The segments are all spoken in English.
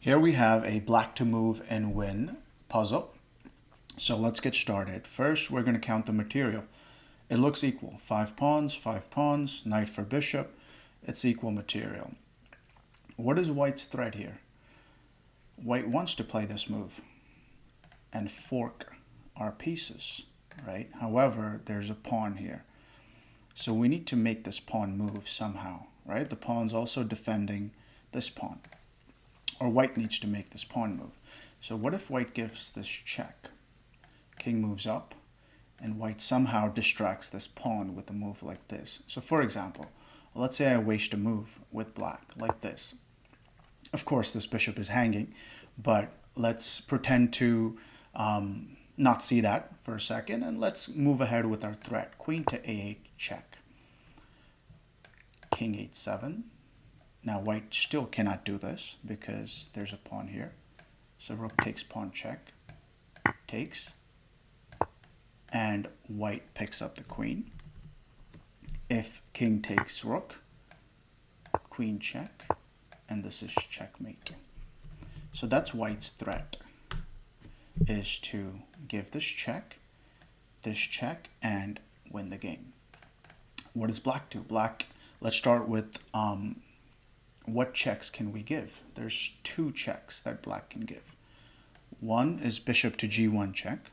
Here we have a black to move and win puzzle. So let's get started. First, we're going to count the material. It looks equal. 5 pawns, knight for bishop. It's equal material. What is white's threat here? White wants to play this move and fork our pieces, right? However, there's a pawn here. So we need to make this pawn move somehow, right? The pawn's also defending this pawn. Or white needs to make this pawn move. So what if white gives this check? King moves up, and white somehow distracts this pawn with a move like this. So for example, let's say I waste a move with black, like this. Of course, this bishop is hanging, but let's pretend to not see that for a second, and let's move ahead with our threat. Queen to a8 check. King h7. Now white still cannot do this because there's a pawn here. So rook takes pawn check, takes, and white picks up the queen. If king takes rook, queen check, and this is checkmate. So that's white's threat, is to give this check, and win the game. What does black do? Black, let's start with what checks can we give? There's 2 checks that black can give. One is bishop to g1 check.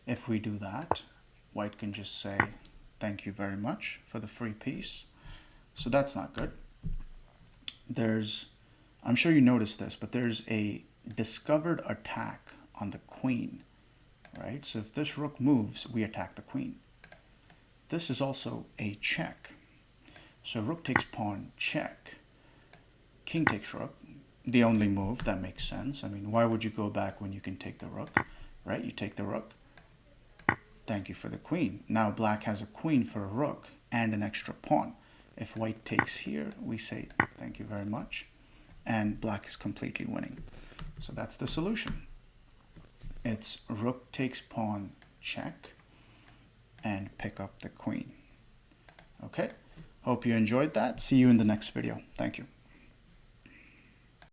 If we do that, white can just say, thank you very much for the free piece. So that's not good. I'm sure you noticed this, but there's a discovered attack on the queen, right? So if this rook moves, we attack the queen. This is also a check. So rook takes pawn check. King takes rook, the only move that makes sense. I mean, why would you go back when you can take the rook, right? You take the rook. Thank you for the queen. Now black has a queen for a rook and an extra pawn. If white takes here, we say thank you very much, and black is completely winning. So that's the solution. It's rook takes pawn check and pick up the queen. Okay, hope you enjoyed that. See you in the next video. Thank you.